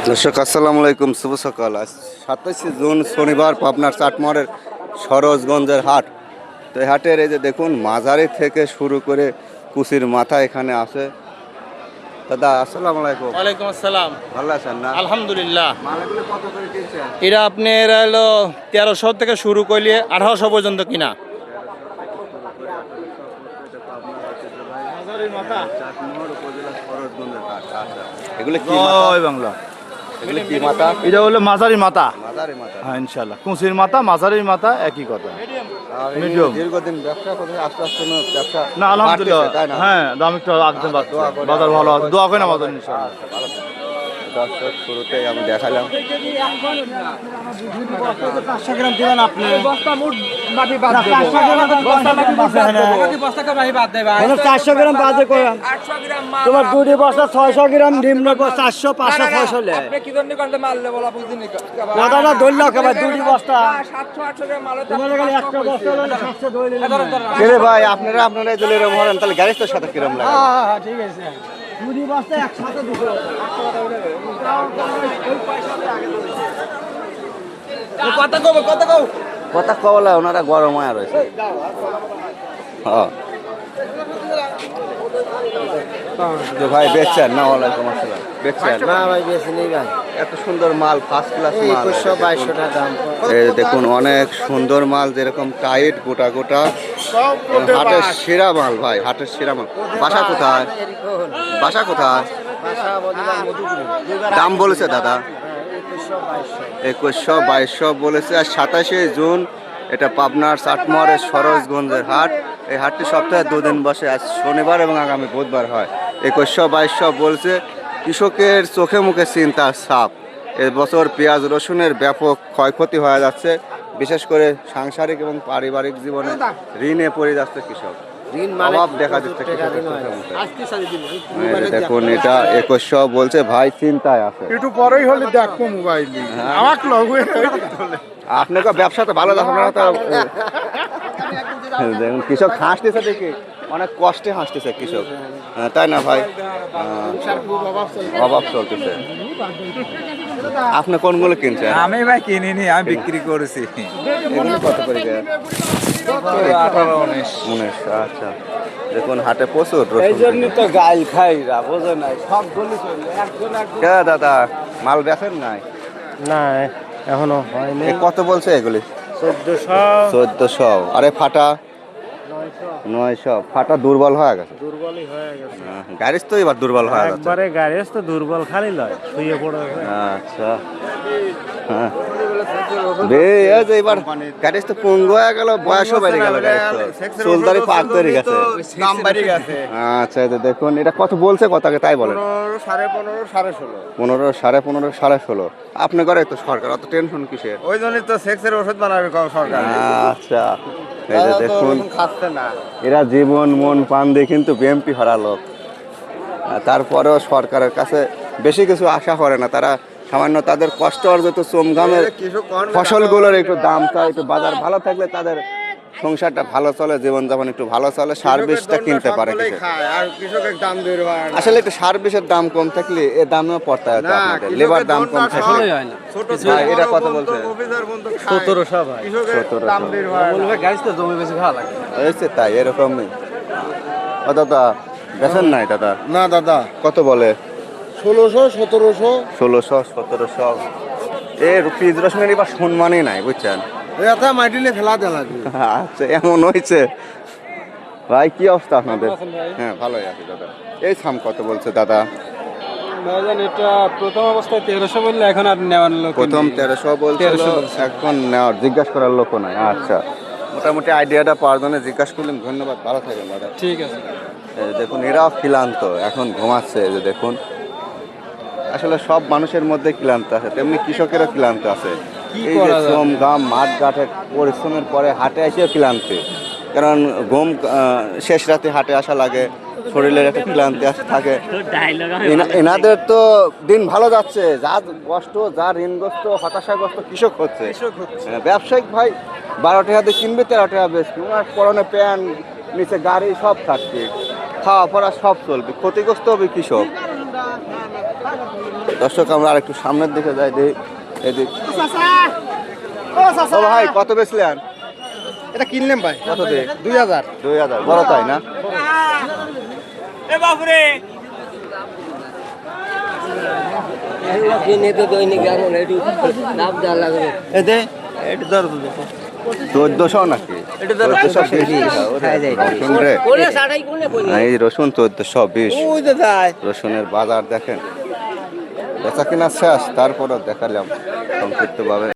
দর্শক আসসালামু আলাইকুম, শুভ সকাল। আজ 27 জুন শনিবার, পাবনার চাটমোহরের সরোজগঞ্জের হাট। তো এই হাটের এই যে দেখুন, মাঝারি থেকে শুরু করে কুচির মাথা এখানে আছে। দাদা আসসালামু আলাইকুম। ওয়ালাইকুম আসসালাম। ভালো আছেন না? আলহামদুলিল্লাহ। মালগুলো কত করে কিনছেন? এরা আপনার হলো 1300 থেকে শুরু করলে 1800 পর্যন্ত কিনা। চাটমোহর উপজেলা সরোজগঞ্জের হাট। আচ্ছা, এগুলো কি মাথা? বাংলা এগুলো কি মাথা? এটা হলো মাঝারি মাথা। মাঝারি মাথা। হ্যাঁ ইনশাল্লাহ, কুচির মাথা মাঝারির মাথা একই কথা। আর এই Medium। দীর্ঘদিন ব্যবসা করে আস্তে আস্তে ব্যবসা না আলহামদুলিল্লাহ, বাড়তেছে, তাই না? হ্যাঁ দাম একটু আগতে পারছে, বাজার ভালো আছে, দোয়া করেন আমাদের ইনশাল্লাহ। আচ্ছা, ভালো থাকবেন। দর্শক শুরুতেই আমি দেখালাম। চারশো গ্রাম বাজে করেন তোমার দুটি বস্তা 600 গ্রাম নিম্ন 400 500 600 লে কথাটা ধরল কেবল দুটি বস্তা তোমার এখানে একটা বস্তা হলে 700 ধরে কে ভাই, আপনারা এই দলের এরকম হলেন, তাহলে গ্যারেজটার সাথে কিরম লাগে? হ্যাঁ ঠিক আছে দুটি বস্তা একসাথে দুটো কথা কবলা ওনারা গরম হয়ে রয়েছে। হ্যাঁ তো ভাই বেচছেন না? ওয়ালাইকুম আসসালাম। বেচছেন না ভাই বেশি নেই ভাই এত সুন্দর মাল, ফার্স্ট ক্লাস মাল। 2100 টাকা দাম এই দেখুন, অনেক সুন্দর মাল, যেরকম টাইট গোটা গোটা, হাটের সেরা মাল ভাই, হাটের সেরা মাল। বাসা কোথায়? বাসা কোথায়? দাম বলেছে দাদা 2100 2200 বলেছে। আর 27 জুন এটা পাবনার চাটমোহরের সরোজগঞ্জের হাট। এই হাটটি সপ্তাহে 2 দিন বসে, আজ শনিবার এবং আগামী বুধবার হয়। 2100 2200 বলছে। কৃষকের চোখে মুখে চিন্তার ছাপ। এবছর পেঁয়াজ রসুনের ব্যাপক ক্ষয়ক্ষতি হয়ে যাচ্ছে, বিশেষ করে সাংসারিক এবং পারিবারিক জীবনে ঋণে পড়ে যাচ্ছে কৃষক। অভাব দেখা যাচ্ছে কৃষকের চোখে মুখে। এই যে দেখুন, এটা 2100 বলছে, ভাই চিন্তায় আছে। একটু পরেই হলে দেখবো মোবাইল আমাকে লঘু আপনাকে ব্যবসা তো ভালো দেখো না তো। দেখুন কৃষক হাসতেছে দেখি, অনেক কষ্টে হাসতেছে কৃষক, তাই না ভাই? অভাব চলতেছে। আপনি কোনগুলো কিনছেন? আমি ভাই কিনিনি, আমি বিক্রি করেছি। এগুলো কত করে গেল? 18-19। আচ্ছা, দেখুন হাটে প্রচুর রসুন। এই জন্য তো গাইল খাইরা বোঝো নাই সব গলি কে দাদা মাল বেচেন নাই? না এখনো হয়নি এ কত বলছে এগুলি? 1400 1400। আরে ফাটা 900। ফাটা দুর্বল হয়ে গেছে। দুর্বলই হয়ে গেছে গ্যারেজ তো এবার দুর্বল হয়ে গেছে। একবারে গ্যারেজ তো দুর্বল খালি লয় শুয়ে পড়ে আচ্ছা, হ্যাঁ এবার গ্যারেজ তো পঙ্গু হয়ে গেল, বয়সও বেড়ে গেল, চুলদারি পাক তৈরি গেছে। আচ্ছা, এই যে দেখুন, এটা কত বলছে কথাকে তাই বলেন? 15 15.5 16.5। আপনি করে তো সরকার, অত টেনশন কিসের? ওই জন্যই তো সেক্সের ওষুধ বানাবে সরকার। আচ্ছা, এই যে দেখুন, খাচ্ছে না এরা জীবন মন প্রাণ দিয়ে কিন্তু বিএমপি হারা লোক, তারপরেও সরকারের কাছে বেশি কিছু আশা করে না তারা। সামান্য তাদের কষ্ট অর্জিত চোমঘামের ফসলগুলোর একটু দাম চায়, একটু বাজার ভালো থাকলে তাদের সংসারটা ভালো চলে, জীবনযাপন একটু ভালো চলে, সার্ভিসটা কিনতে পারে কৃষক। আর কৃষকের দাম বের হয় না। আসলে একটু সার্ভিসের দাম কম থাকলে এ দামও পড়তে হয় তো আপনাদের, লেবার দাম কম থাকলে। ভাই এটা কত বলছে? 1700 ভাই কৃষকের দাম বের হয় না। বলবে গাইস তো জমি বেশি খাওয়া লাগে হয়েছে তাই এরকমই। ও দাদা বেছেন নাই দাদা? না দাদা, কত বলে? 1600 1700 1600 1700। এর পিস রসুনের এবার সম্মানই নাই, বুঝছেন? এটা মাটিলে ফেলা দেলা আচ্ছা, এমন হয়েছে। ভাই কি অবস্থা আপনাদের? হ্যাঁ ভালোই আছে দাদা। এই সাম কত বলছে দাদা? ভাইজান এটা প্রথম অবস্থায় 1300 বললে এখন আর নেওয়ার লোক প্রথম 1300 বলছে, এখন নেওয়ার জিজ্ঞাসা করার লোক নাই। আচ্ছা, মোটামুটি আইডিয়াটা পাওয়ার জন্য জিজ্ঞাসা করলাম, ধন্যবাদ, ভালো থাকেন দাদা। ঠিক আছে। দেখুন এরাও ক্লান্ত, এখন ঘুমাচ্ছে। এই যে দেখুন, আসলে সব মানুষের মধ্যে ক্লান্ত আছে, তেমনি কৃষকেরও ক্লান্ত আছে। এই যে শ্রম ঘাম মাঠ ঘাটে পরিশ্রমের পরে হাটে এসেও ক্লান্তি, কারণ ঘুম শেষ রাতে হাটে আসা লাগে, শরীরের একটা ক্লান্তি থাকে। এনাদের তো দিন ভালো যাচ্ছে, যা কষ্ট, যা ঋণগ্রস্ত হতাশাগ্রস্ত কৃষক হচ্ছে। ব্যবসায়িক ভাই 12 টাকা দিয়ে কিনবে, 13 টাকা বেচবে, ওনার পরনে প্যান্ট, নিচে গাড়ি সব থাকবে, খাওয়া পড়া সব চলবে, ক্ষতিগ্রস্ত হবে কৃষক। দর্শক আমরা আর একটু সামনের দিকে যাই দেখি এদিক। ও ভাই কত বেচলেন? এটা কিনলাম ভাই কত দিয়ে? 2000। 2000 বড় তাই না? এতে এটা ধরো তো দেখো 1400 নাকি? 1420 এই রসুন 1420। ওই তো যায় রসুনের বাজার দেখেন, বেচা কিনা শেষ, তারপরও দেখালাম সংক্ষিপ্তভাবে।